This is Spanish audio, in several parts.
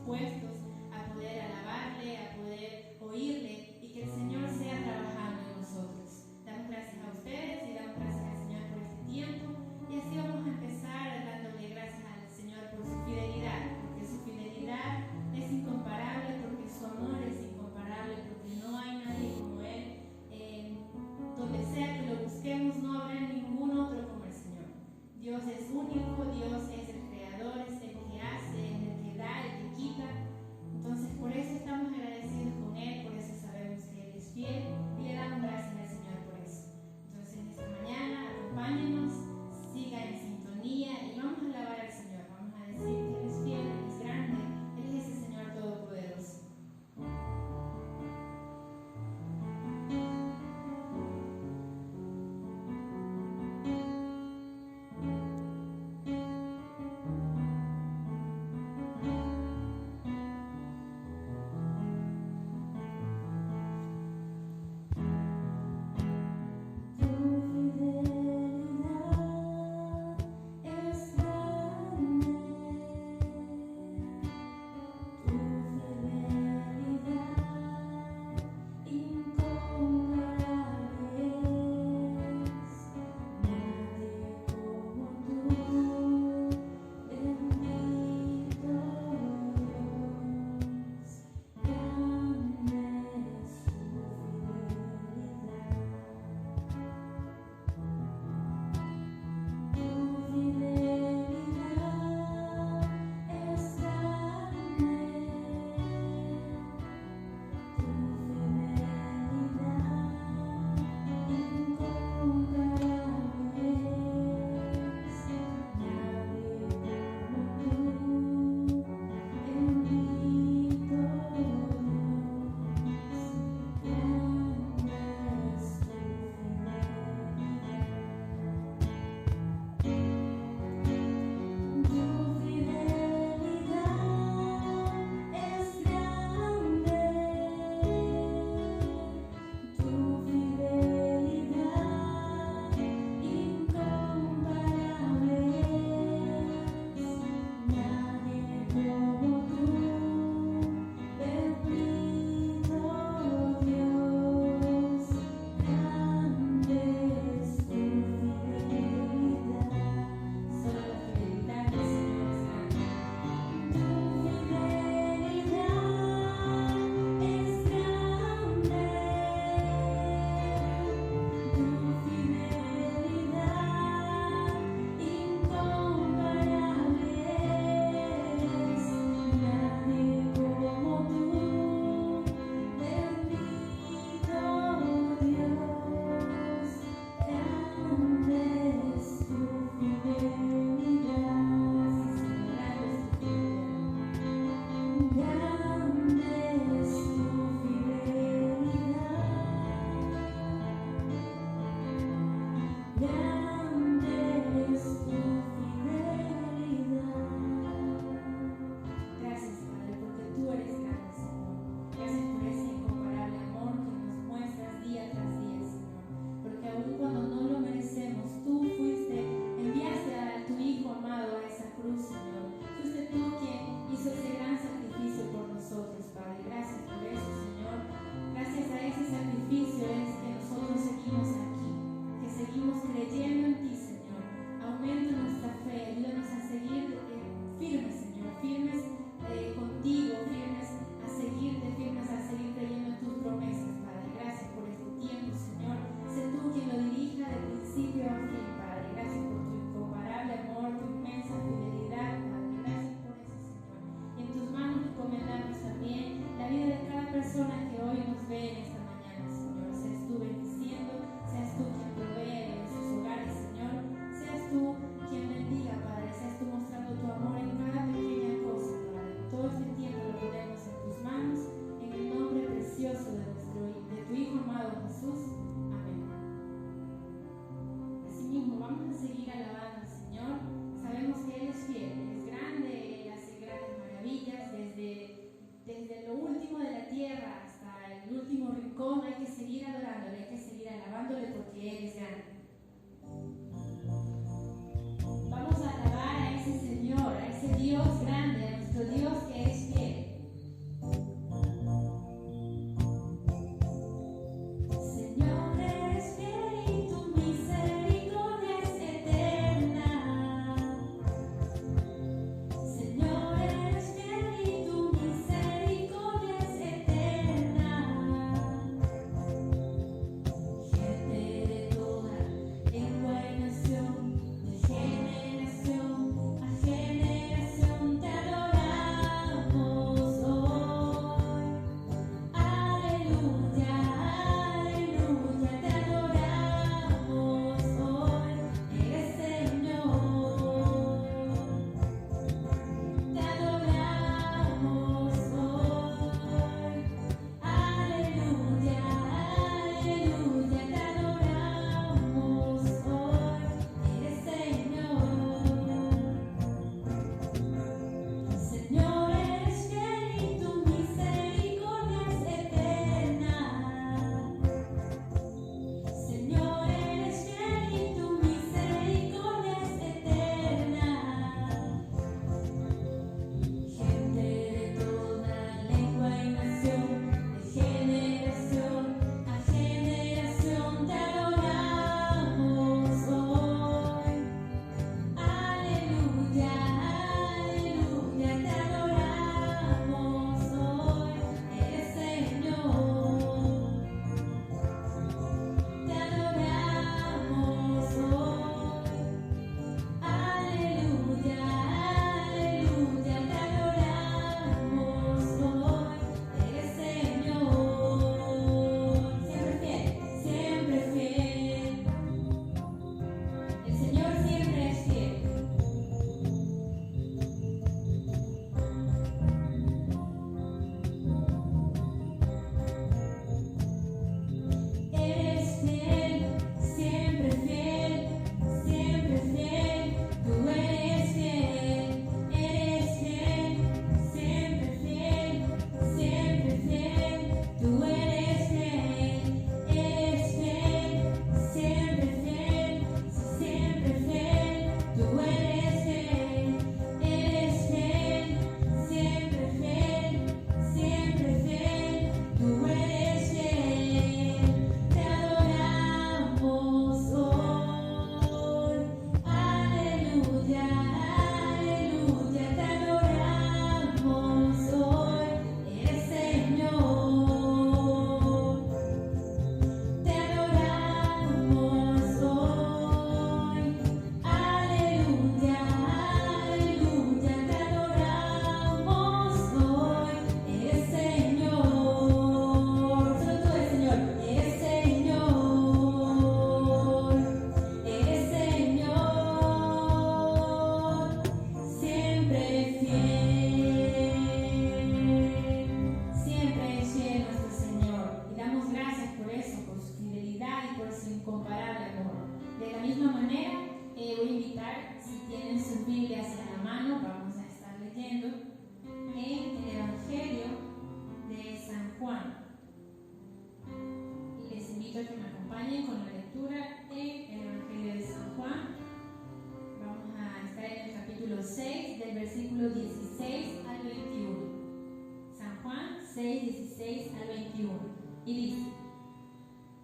dispuestos a poder alabarle, a poder oírle y que el Señor sea trabajando en nosotros. Damos gracias a ustedes y damos gracias al Señor por este tiempo, y así vamos a empezar dándole gracias al Señor por su fidelidad, porque su fidelidad es incomparable, porque su amor es incomparable, porque no hay nadie como Él. Donde sea que lo busquemos no habrá ningún otro como el Señor. Dios es único, Dios es el creador, es el que hace, el que da, el que quita. Entonces por eso estamos agradecidos con Él, por eso sabemos que Él es fiel y le damos gracias al Señor por eso. Entonces esta mañana acompáñenos, siga en sintonía y vamos a alabar al Señor. Vamos a decir que Él es fiel, Él es grande, Él es ese Señor todopoderoso. Vamos a seguir alabando al Señor. Sabemos que Él es fiel, Él es grande, Él hace grandes maravillas. Desde lo último de la tierra hasta el último rincón hay que seguir adorándole, hay que seguir alabándole porque Él es grande. Vamos a alabar a ese Señor, a ese Dios grande, a nuestro Dios que es fiel. acompañen con la lectura en el Evangelio de San Juan. Vamos a estar en el capítulo 6, del versículo 16 al 21. San Juan 6, 16 al 21. Y dice: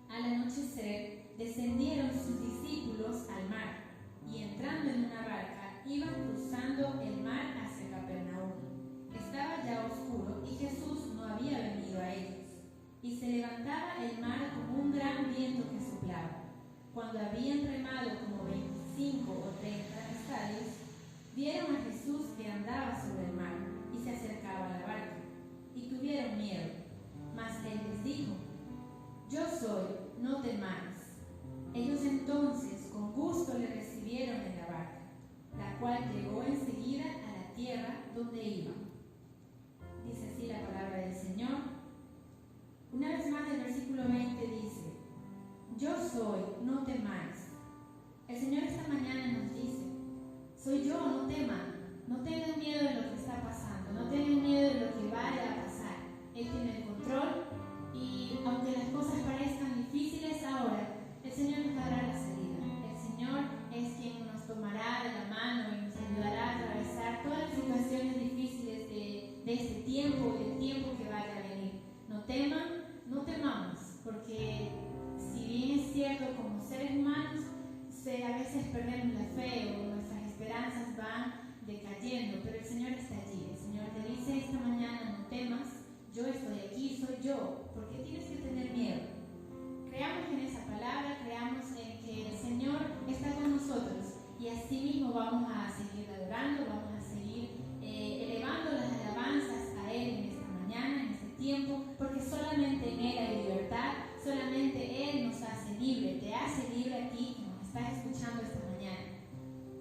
al anochecer descendieron sus discípulos al mar, y entrando en una barca, iban cruzando el mar hacia Capernaum. Estaba ya oscuro y Jesús no había venido a ellos. Y se levantaba el mar como un gran viento que soplaba. Cuando habían remado como 25 o 30 estadios, vieron a Jesús que andaba sobre el mar y se acercaba a la barca, y tuvieron miedo. Mas él les dijo: yo soy, no temáis. Ellos entonces con gusto le recibieron en la barca, la cual llegó enseguida a la tierra donde iban. Dice así la palabra del Señor. Una vez más el versículo 20 dice: yo soy, no temáis. El Señor esta mañana nos dice: soy yo, no teman. No tengan miedo de lo que está pasando, no tengan miedo de lo que vaya a pasar. Él tiene el control, y aunque las cosas parezcan difíciles ahora, el Señor nos dará la salida. El Señor es quien nos tomará de la mano y nos ayudará a atravesar todas las situaciones difíciles de este tiempo y del tiempo que vaya a venir. No teman, no temamos, porque si bien es cierto, como seres humanos, a veces perdemos la fe o nuestras esperanzas van decayendo, pero el Señor está allí. El Señor te dice esta mañana: no temas, yo estoy aquí, soy yo. ¿Por qué tienes que tener miedo? Creamos en esa palabra, creamos en que el Señor está con nosotros, y así mismo vamos a seguir adorando, vamos a seguir elevando las alabanzas a Él en esta mañana, en este tiempo, porque solamente en Él hay libertad, solamente Él nos hace libre, te hace libre a ti que nos estás escuchando esta mañana.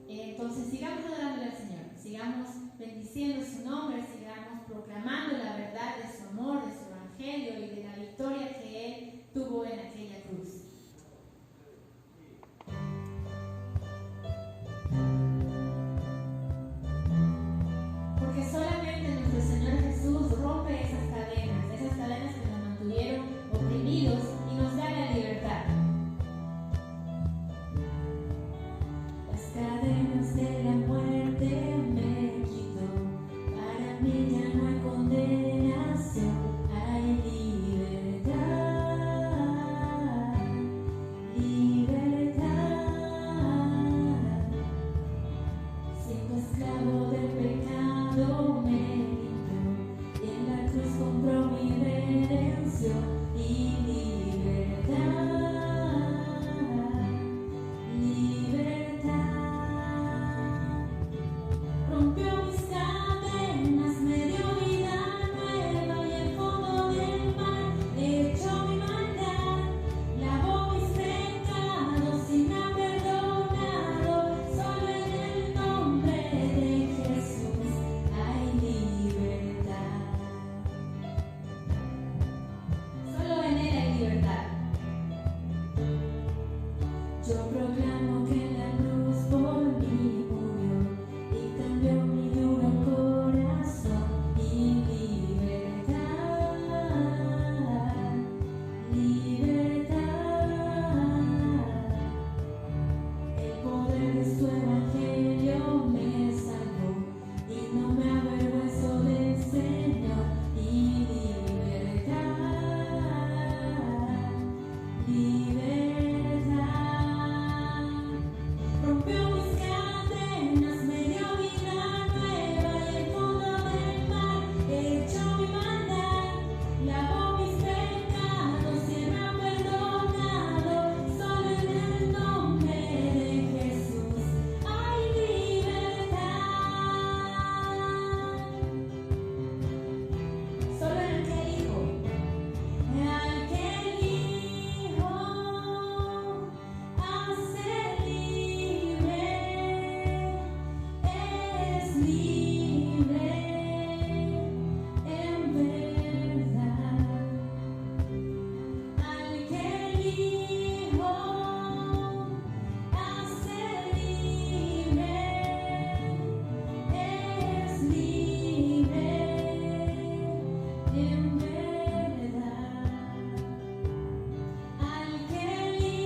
Entonces sigamos adorándole al Señor, sigamos bendiciendo su nombre, sigamos proclamando la verdad de su amor, de su evangelio y de la victoria que Él tuvo en aquella cruz. Porque solamente nuestro Señor Jesús rompe esas cadenas que nos mantuvieron oprimidos y nos da la libertad. Las cadenas de la muerte me quitó, para mí ya no hay condenación, hay libertad, libertad. Siendo esclavo del pecado me limpió, y en la cruz compró mi redención y libertad, libertad. Rompió mis cadenas, me dio vida nueva, y el fondo del mar echó mi maldad, lavó mis pecados y me ha perdonado. Solo en el nombre de Jesús hay libertad. Solo en Él hay libertad. Yo proclamo que en la cruz por mí murió y cambió mi duro corazón, y libertad, libertad. El poder de su evangelio me salvó y no me avergüenzo del Señor, y libertad, libertad. Rompió mis cadenas, me dio vida nueva, y el fondo del mar echó mi maldad, lavó mis pecados y me ha perdonado. Solo en el nombre de Jesús hay libertad. Solo en el que elijo, al que elijo hace libre, es libre en verdad. Al que elijo hace libre, es libre en verdad. Al que elijo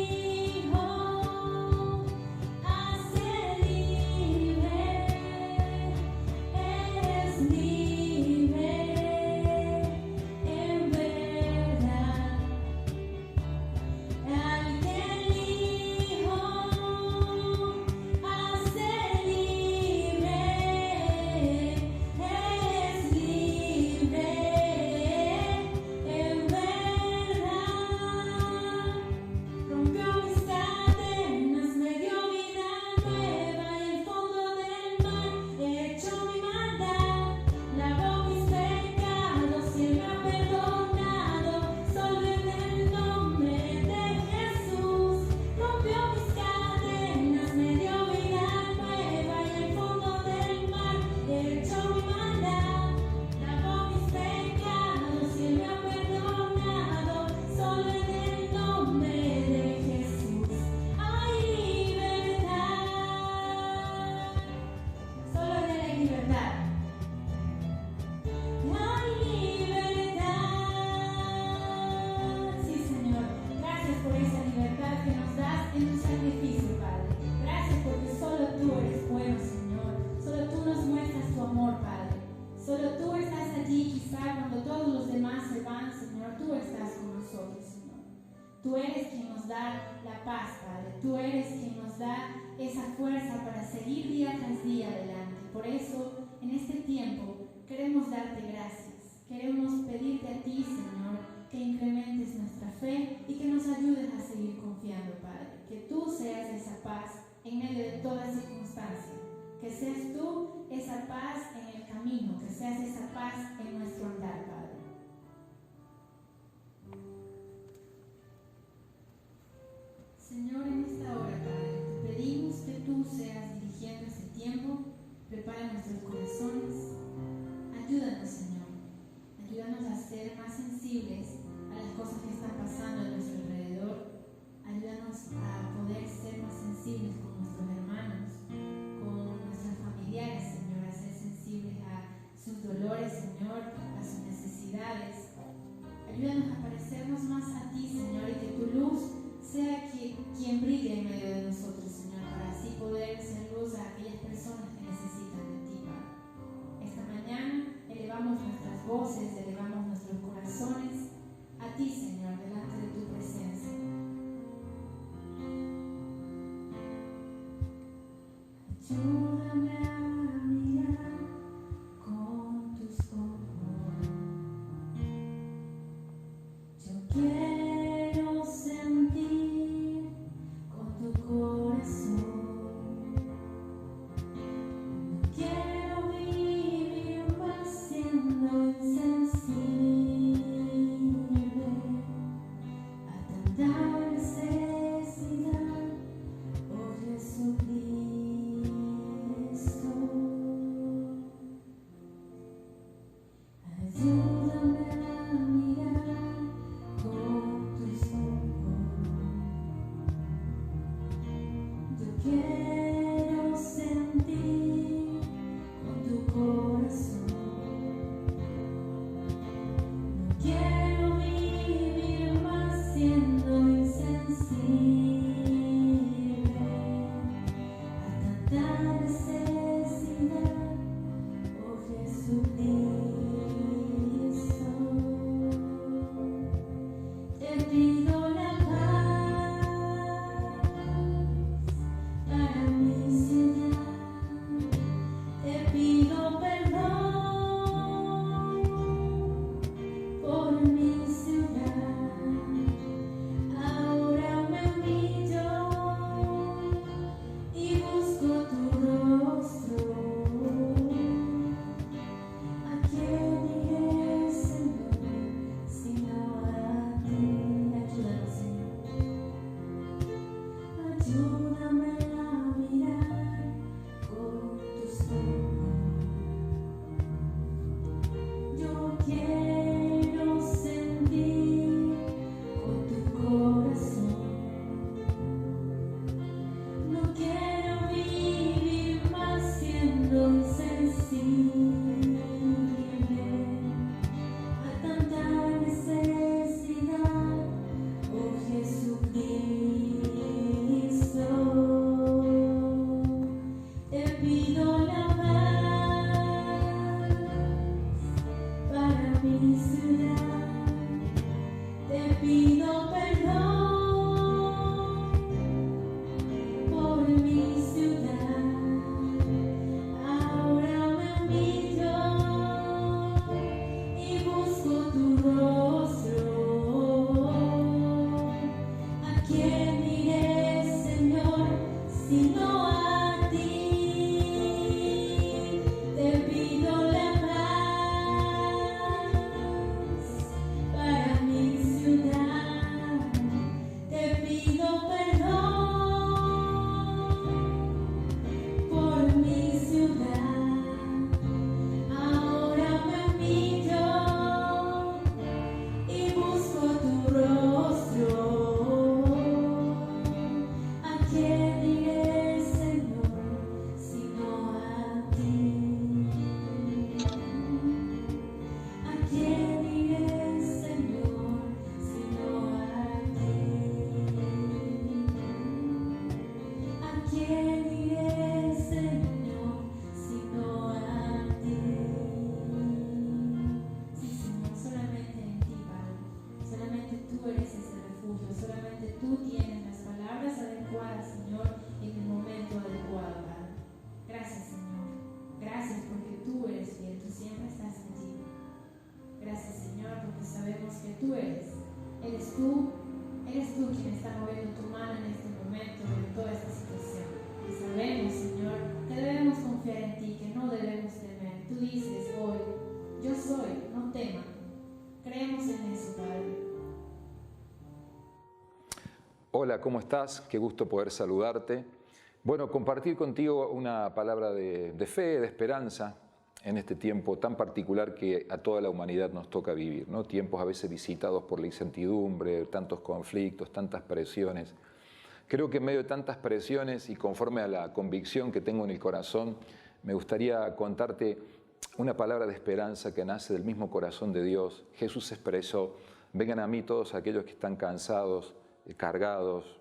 Tú eres quien nos da la paz, Padre. Tú eres quien nos da esa fuerza para seguir día tras día adelante. Por eso, en este tiempo, queremos darte gracias. Queremos pedirte a ti, Señor, que incrementes nuestra fe y que nos ayudes a seguir confiando, Padre. Que tú seas esa paz en medio de toda circunstancia. Que seas tú esa paz en el camino. Que seas esa paz en nuestro andar, Padre. Señor, en esta hora, Padre, te pedimos que tú seas dirigiendo este tiempo. Prepara nuestros corazones. Ayúdanos, Señor. Ayúdanos a ser más sensibles a las cosas que están pasando a nuestro alrededor. Ayúdanos a poder ser más sensibles con nuestros hermanos, con nuestros familiares, Señor, a ser sensibles a sus dolores, Señor, a sus necesidades. Ayúdanos a parecernos más a ti, Señor, y que tu luz sea quien brille en medio de nosotros, Señor, para así poder ser luz a aquellas personas que necesitan de ti, Padre. Esta mañana elevamos nuestras voces, elevamos nuestros corazones a ti, Señor, delante de tu presencia. Ayúdame a mirar con tus ojos. Yo quiero sentir con tu corazón. No quiero vivir más siendo insensible a tanta necesidad, oh Jesucristo. Ayúdame a mirar con tú eres. Eres tú quien está moviendo tu mano en este momento, en toda esta situación. Y sabemos, Señor, que debemos confiar en ti, que no debemos temer. Tú dices hoy, yo soy, no teman. Creemos en eso, Padre. Hola, ¿cómo estás? Qué gusto poder saludarte. Bueno, compartir contigo una palabra de fe, de esperanza, en este tiempo tan particular que a toda la humanidad nos toca vivir, ¿no? Tiempos a veces visitados por la incertidumbre, tantos conflictos, tantas presiones. Creo que en medio de tantas presiones y conforme a la convicción que tengo en el corazón, me gustaría contarte una palabra de esperanza que nace del mismo corazón de Dios. Jesús expresó: vengan a mí todos aquellos que están cansados, cargados.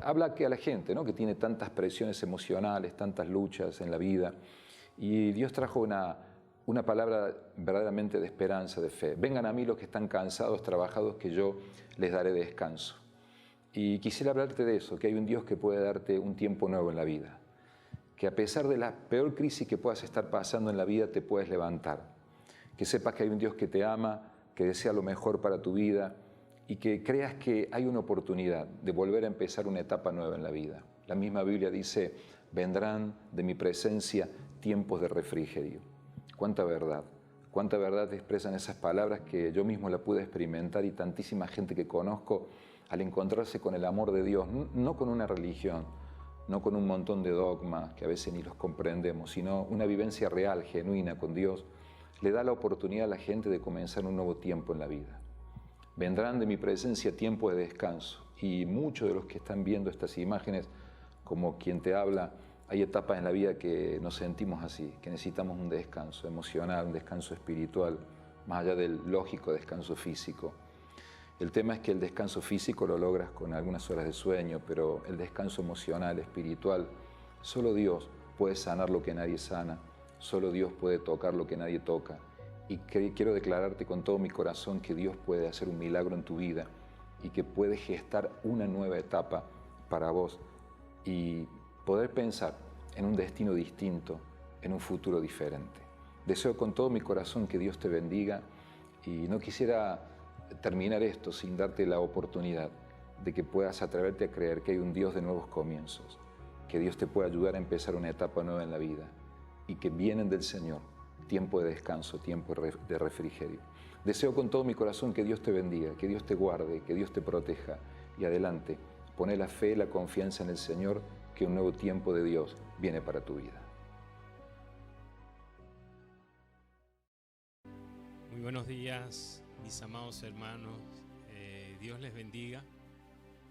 Habla que a la gente, ¿no?, que tiene tantas presiones emocionales, tantas luchas en la vida. Y Dios trajo una palabra verdaderamente de esperanza, de fe. Vengan a mí los que están cansados, trabajados, que yo les daré descanso. Y quisiera hablarte de eso, que hay un Dios que puede darte un tiempo nuevo en la vida. Que a pesar de la peor crisis que puedas estar pasando en la vida, te puedes levantar. Que sepas que hay un Dios que te ama, que desea lo mejor para tu vida y que creas que hay una oportunidad de volver a empezar una etapa nueva en la vida. La misma Biblia dice: vendrán de mi presencia tiempos de refrigerio. Cuánta verdad expresan esas palabras que yo mismo la pude experimentar, y tantísima gente que conozco al encontrarse con el amor de Dios, no con una religión, no con un montón de dogmas que a veces ni los comprendemos, sino una vivencia real, genuina con Dios, le da la oportunidad a la gente de comenzar un nuevo tiempo en la vida. Vendrán de mi presencia tiempos de descanso, y muchos de los que están viendo estas imágenes, como quien te habla, hay etapas en la vida que nos sentimos así, que necesitamos un descanso emocional, un descanso espiritual, más allá del lógico descanso físico. El tema es que el descanso físico lo logras con algunas horas de sueño, pero el descanso emocional, espiritual, solo Dios puede sanar lo que nadie sana, solo Dios puede tocar lo que nadie toca. Y quiero declararte con todo mi corazón que Dios puede hacer un milagro en tu vida y que puede gestar una nueva etapa para vos y poder pensar en un destino distinto, en un futuro diferente. Deseo con todo mi corazón que Dios te bendiga, y no quisiera terminar esto sin darte la oportunidad de que puedas atreverte a creer que hay un Dios de nuevos comienzos, que Dios te puede ayudar a empezar una etapa nueva en la vida y que vienen del Señor tiempo de descanso, tiempo de refrigerio. Deseo con todo mi corazón que Dios te bendiga, que Dios te guarde, que Dios te proteja, y adelante, pone la fe, la confianza en el Señor, que un nuevo tiempo de Dios viene para tu vida. Muy buenos días, mis amados hermanos. Dios les bendiga.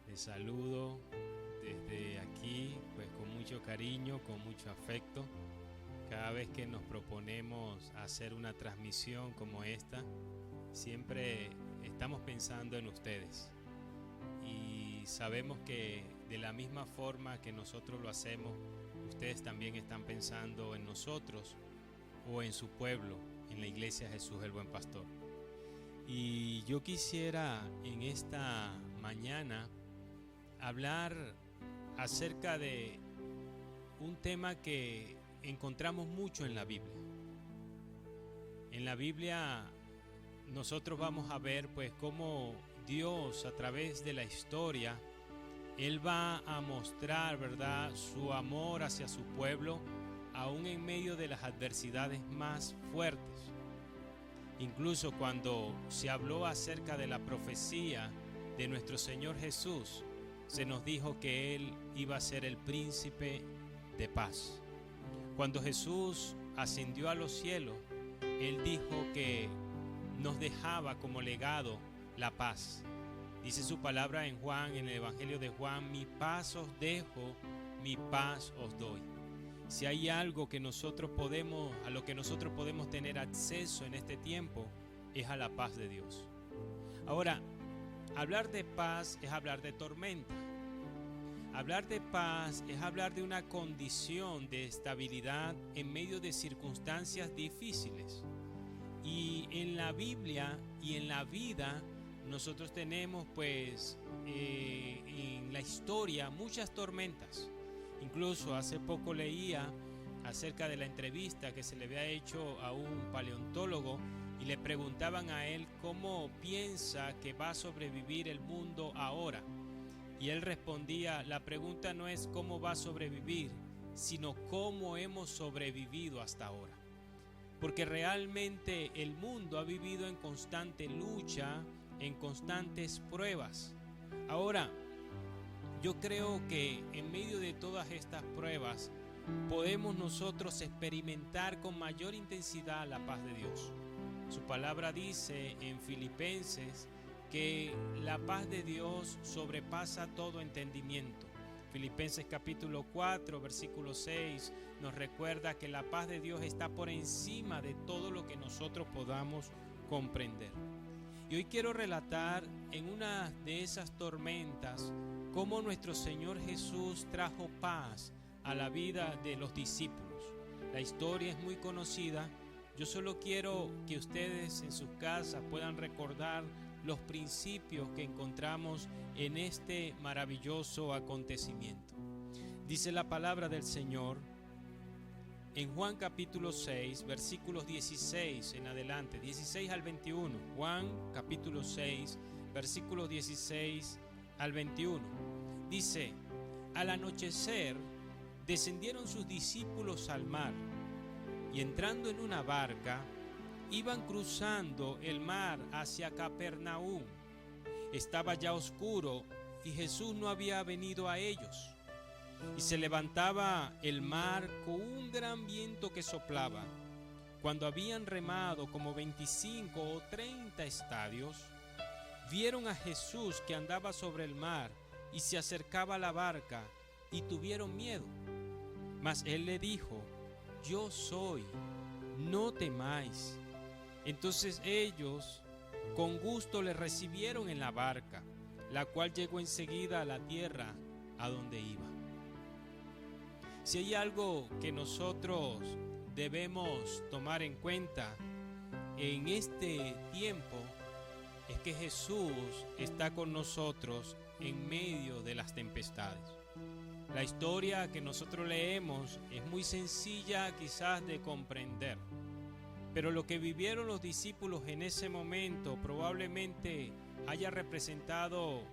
Les saludo desde aquí, pues con mucho cariño, con mucho afecto. Cada vez que nos proponemos hacer una transmisión como esta, siempre estamos pensando en ustedes. Y sabemos que de la misma forma que nosotros lo hacemos, ustedes también están pensando en nosotros o en su pueblo, en la Iglesia Jesús el Buen Pastor. Y yo quisiera en esta mañana hablar acerca de un tema que encontramos mucho en la Biblia. En la Biblia nosotros vamos a ver pues cómo Dios, a través de la historia, Él va a mostrar, ¿verdad?, su amor hacia su pueblo, aún en medio de las adversidades más fuertes. Incluso cuando se habló acerca de la profecía de nuestro Señor Jesús, se nos dijo que Él iba a ser el príncipe de paz. Cuando Jesús ascendió a los cielos, Él dijo que nos dejaba como legado la paz. Dice su palabra en Juan, en el Evangelio de Juan: mi paz os dejo, mi paz os doy. Si hay algo que a lo que nosotros podemos tener acceso en este tiempo, es a la paz de Dios. Ahora, hablar de paz es hablar de tormenta. Hablar de paz es hablar de una condición de estabilidad en medio de circunstancias difíciles. Y en la Biblia y en la vida nosotros tenemos pues en la historia muchas tormentas. Incluso hace poco leía acerca de la entrevista que se le había hecho a un paleontólogo, y le preguntaban a él cómo piensa que va a sobrevivir el mundo ahora. Y él respondía, la pregunta no es cómo va a sobrevivir, sino cómo hemos sobrevivido hasta ahora. Porque realmente el mundo ha vivido en constante lucha, en constantes pruebas. Ahora, yo creo que en medio de todas estas pruebas podemos nosotros experimentar con mayor intensidad la paz de Dios. Su palabra dice en Filipenses que la paz de Dios sobrepasa todo entendimiento. Filipenses capítulo 4, versículo 6 nos recuerda que la paz de Dios está por encima de todo lo que nosotros podamos comprender. Y hoy quiero relatar en una de esas tormentas cómo nuestro Señor Jesús trajo paz a la vida de los discípulos. La historia es muy conocida. Yo solo quiero que ustedes en sus casas puedan recordar los principios que encontramos en este maravilloso acontecimiento. Dice la palabra del Señor en Juan capítulo 6, versículos 16 en adelante, 16 al 21. Juan capítulo 6, versículos 16 al 21. Dice, al anochecer descendieron sus discípulos al mar y entrando en una barca, iban cruzando el mar hacia Capernaum. Estaba ya oscuro y Jesús no había venido a ellos. Y se levantaba el mar con un gran viento que soplaba. Cuando habían remado como 25 o 30 estadios, vieron a Jesús que andaba sobre el mar y se acercaba a la barca y tuvieron miedo. Mas él le dijo, yo soy, no temáis. Entonces ellos con gusto le recibieron en la barca, la cual llegó enseguida a la tierra a donde iba. Si hay algo que nosotros debemos tomar en cuenta en este tiempo, es que Jesús está con nosotros en medio de las tempestades. La historia que nosotros leemos es muy sencilla quizás de comprender, pero lo que vivieron los discípulos en ese momento probablemente haya representado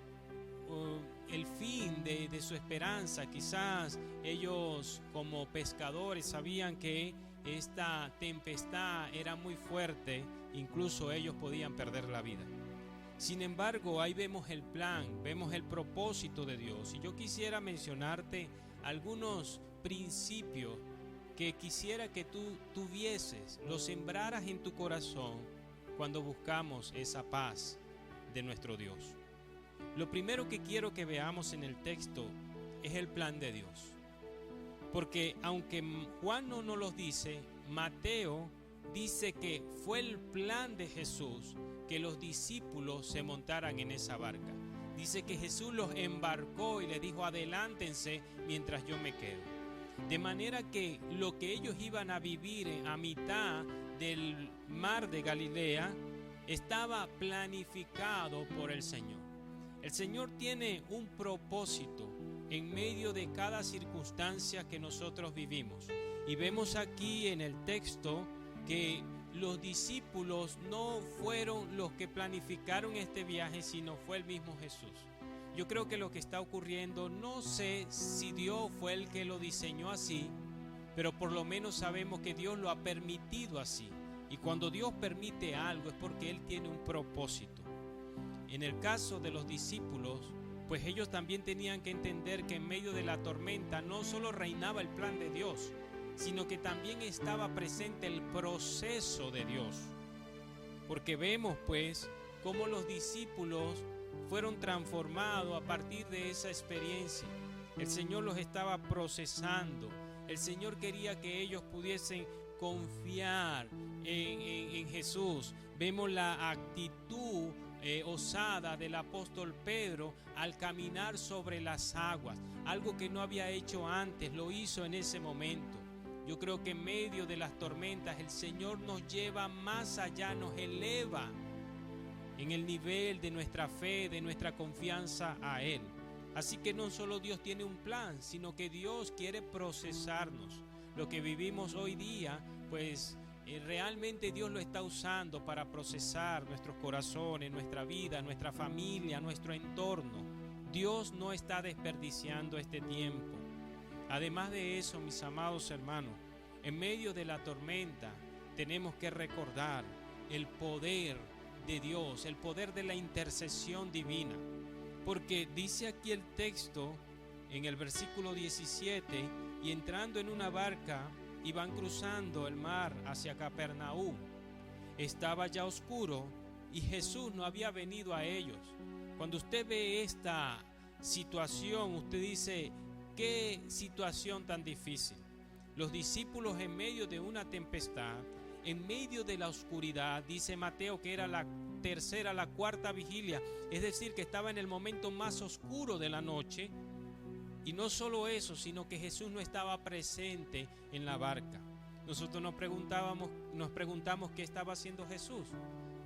el fin de su esperanza. Quizás ellos como pescadores sabían que esta tempestad era muy fuerte, incluso ellos podían perder la vida. Sin embargo, ahí vemos el plan, vemos el propósito de Dios. Y yo quisiera mencionarte algunos principios que quisiera que tú tuvieses, los sembraras en tu corazón cuando buscamos esa paz de nuestro Dios. Lo primero que quiero que veamos en el texto es el plan de Dios. Porque aunque Juan no nos los dice, Mateo dice que fue el plan de Jesús que los discípulos se montaran en esa barca. Dice que Jesús los embarcó y les dijo, adelántense mientras yo me quedo. De manera que lo que ellos iban a vivir a mitad del mar de Galilea estaba planificado por el Señor. El Señor tiene un propósito en medio de cada circunstancia que nosotros vivimos. Y vemos aquí en el texto que los discípulos no fueron los que planificaron este viaje, sino fue el mismo Jesús. Yo creo que lo que está ocurriendo, no sé si Dios fue el que lo diseñó así, pero por lo menos sabemos que Dios lo ha permitido así. Y cuando Dios permite algo es porque Él tiene un propósito. En el caso de los discípulos, pues ellos también tenían que entender que en medio de la tormenta no solo reinaba el plan de Dios, sino que también estaba presente el proceso de Dios. Porque vemos pues cómo los discípulos fueron transformados a partir de esa experiencia. El Señor los estaba procesando. El Señor quería que ellos pudiesen confiar en Jesús. Vemos la actitud osada del apóstol Pedro al caminar sobre las aguas. Algo que no había hecho antes, lo hizo en ese momento. Yo creo que en medio de las tormentas el Señor nos lleva más allá, nos eleva en el nivel de nuestra fe, de nuestra confianza a Él. Así que no solo Dios tiene un plan, sino que Dios quiere procesarnos. Lo que vivimos hoy día, pues realmente Dios lo está usando para procesar nuestros corazones, nuestra vida, nuestra familia, nuestro entorno. Dios no está desperdiciando este tiempo. Además de eso, mis amados hermanos, en medio de la tormenta tenemos que recordar el poder de Dios, el poder de la intercesión divina. Porque dice aquí el texto en el versículo 17, y entrando en una barca, iban cruzando el mar hacia Capernaum. Estaba ya oscuro y Jesús no había venido a ellos. Cuando usted ve esta situación, usted dice, qué situación tan difícil. Los discípulos en medio de una tempestad, en medio de la oscuridad, dice Mateo que era la tercera, la cuarta vigilia, es decir, que estaba en el momento más oscuro de la noche. Y no solo eso, sino que Jesús no estaba presente en la barca. Nosotros nos preguntamos qué estaba haciendo Jesús.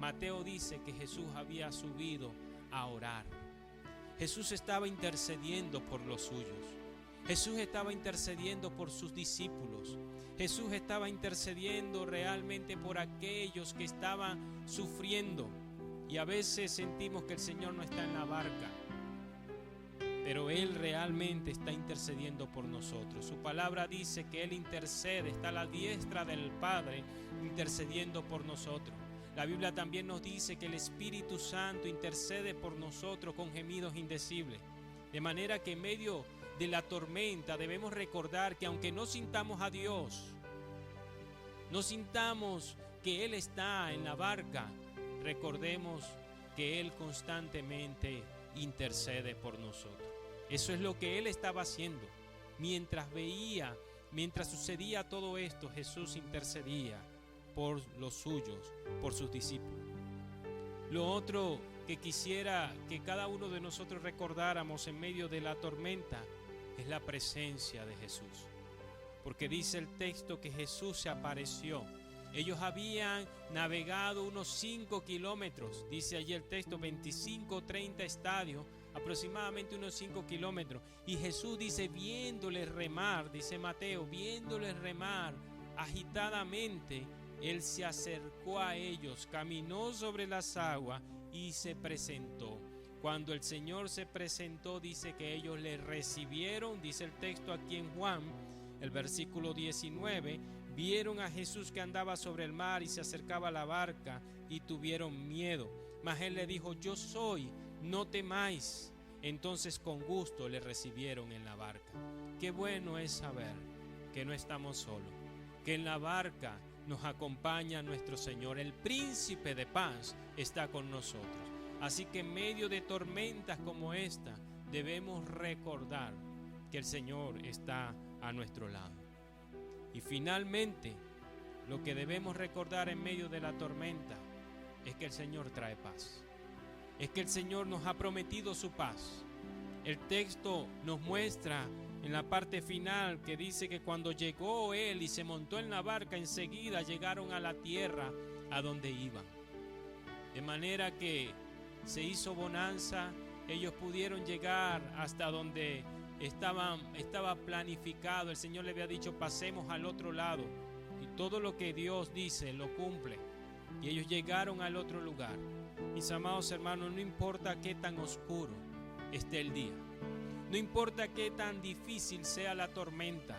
Mateo dice que Jesús había subido a orar. Jesús estaba intercediendo por los suyos. Jesús estaba intercediendo por sus discípulos. Jesús estaba intercediendo realmente por aquellos que estaban sufriendo. Y a veces sentimos que el Señor no está en la barca, pero Él realmente está intercediendo por nosotros. Su palabra dice que Él intercede, está a la diestra del Padre intercediendo por nosotros. La Biblia también nos dice que el Espíritu Santo intercede por nosotros con gemidos indecibles. De manera que en medio de la tormenta debemos recordar que aunque no sintamos a Dios, no sintamos que Él está en la barca, recordemos que Él constantemente intercede por nosotros. Eso es lo que Él estaba haciendo. Mientras sucedía todo esto, Jesús intercedía por los suyos, por sus discípulos. Lo otro que quisiera que cada uno de nosotros recordáramos en medio de la tormenta es la presencia de Jesús. Porque dice el texto que Jesús se apareció. Ellos habían navegado unos 5 kilómetros, dice allí el texto, 25 o 30 estadios, aproximadamente unos 5 kilómetros. Y Jesús dice, viéndoles remar, dice Mateo, viéndoles remar agitadamente, Él se acercó a ellos, caminó sobre las aguas y se presentó. Cuando el Señor se presentó, dice que ellos le recibieron, dice el texto aquí en Juan, el versículo 19, vieron a Jesús que andaba sobre el mar y se acercaba a la barca y tuvieron miedo. Mas Él le dijo, yo soy, no temáis. Entonces con gusto le recibieron en la barca. Qué bueno es saber que no estamos solos, que en la barca nos acompaña nuestro Señor. El príncipe de paz está con nosotros. Así que en medio de tormentas como esta, debemos recordar que el Señor está a nuestro lado. Y finalmente, lo que debemos recordar en medio de la tormenta es que el Señor trae paz. Es que el Señor nos ha prometido su paz. El texto nos muestra en la parte final que dice que cuando llegó Él y se montó en la barca, enseguida llegaron a la tierra a donde iban. De manera que se hizo bonanza, ellos pudieron llegar hasta donde estaba planificado. El Señor le había dicho, pasemos al otro lado. Y todo lo que Dios dice, lo cumple. Y ellos llegaron al otro lugar. Mis amados hermanos, no importa qué tan oscuro esté el día, no importa qué tan difícil sea la tormenta,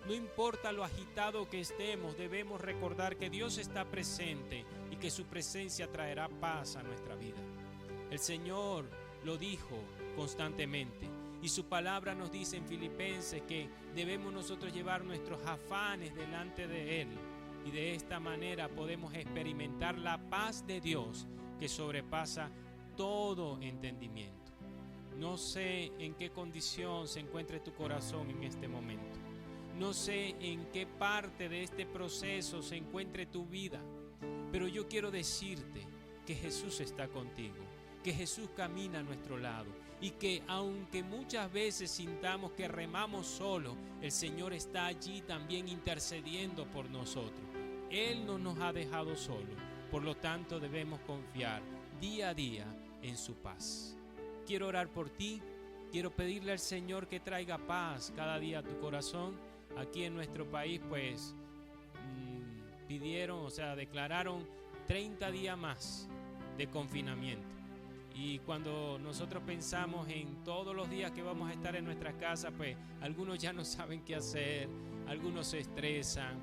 no importa lo agitado que estemos, debemos recordar que Dios está presente y que su presencia traerá paz a nuestra vida. El Señor lo dijo constantemente y su palabra nos dice en Filipenses que debemos nosotros llevar nuestros afanes delante de Él y de esta manera podemos experimentar la paz de Dios que sobrepasa todo entendimiento. No sé en qué condición se encuentre tu corazón en este momento. No sé en qué parte de este proceso se encuentre tu vida, pero yo quiero decirte que Jesús está contigo, que Jesús camina a nuestro lado y que aunque muchas veces sintamos que remamos solo, el Señor está allí también intercediendo por nosotros. Él no nos ha dejado solos, por lo tanto debemos confiar día a día en su paz. Quiero orar por ti, quiero pedirle al Señor que traiga paz cada día a tu corazón. Aquí en nuestro país, pues, declararon 30 días más de confinamiento. Y cuando nosotros pensamos en todos los días que vamos a estar en nuestra casa, pues algunos ya no saben qué hacer, algunos se estresan.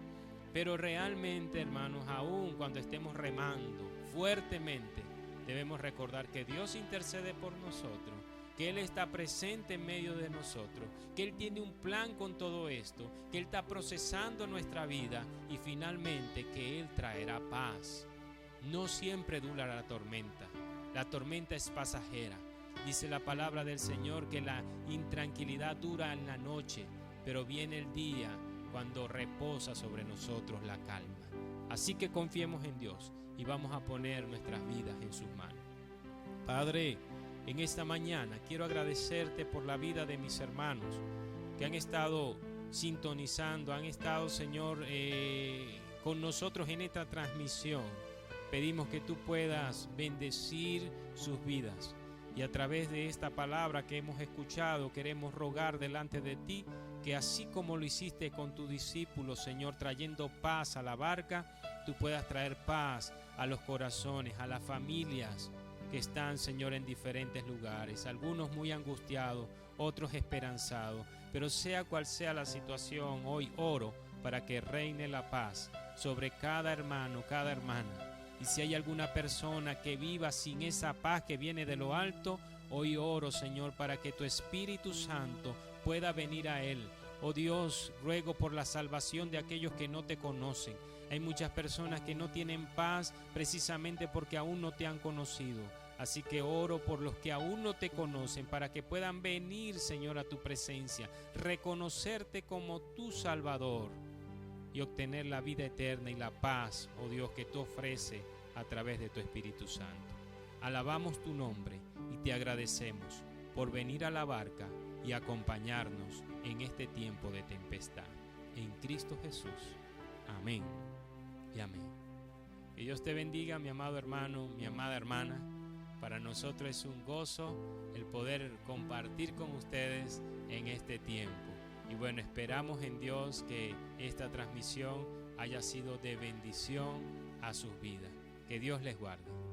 Pero realmente, hermanos, aún cuando estemos remando fuertemente, debemos recordar que Dios intercede por nosotros, que Él está presente en medio de nosotros, que Él tiene un plan con todo esto, que Él está procesando nuestra vida y finalmente que Él traerá paz. No siempre dura la tormenta es pasajera. Dice la palabra del Señor que la intranquilidad dura en la noche, pero viene el día cuando reposa sobre nosotros la calma. Así que confiemos en Dios y vamos a poner nuestras vidas en sus manos. Padre, en esta mañana quiero agradecerte por la vida de mis hermanos que han estado sintonizando, han estado, Señor, con nosotros en esta transmisión. Pedimos que tú puedas bendecir sus vidas y a través de esta palabra que hemos escuchado queremos rogar delante de ti que así como lo hiciste con tus discípulos, Señor, trayendo paz a la barca, tú puedas traer paz a los corazones, a las familias que están, Señor, en diferentes lugares, algunos muy angustiados, otros esperanzados, pero sea cual sea la situación, hoy oro para que reine la paz sobre cada hermano, cada hermana. Y si hay alguna persona que viva sin esa paz que viene de lo alto, hoy oro, Señor, para que tu Espíritu Santo pueda venir a él. Oh Dios, ruego por la salvación de aquellos que no te conocen. Hay muchas personas que no tienen paz precisamente porque aún no te han conocido. Así que oro por los que aún no te conocen para que puedan venir, Señor, a tu presencia, reconocerte como tu Salvador y obtener la vida eterna y la paz, oh Dios, que tú ofreces a través de tu Espíritu Santo. Alabamos tu nombre y te agradecemos por venir a la barca y acompañarnos en este tiempo de tempestad. En Cristo Jesús. Amén y amén. Que Dios te bendiga, mi amado hermano, mi amada hermana. Para nosotros es un gozo el poder compartir con ustedes en este tiempo. Y bueno, esperamos en Dios que esta transmisión haya sido de bendición a sus vidas. Que Dios les guarde.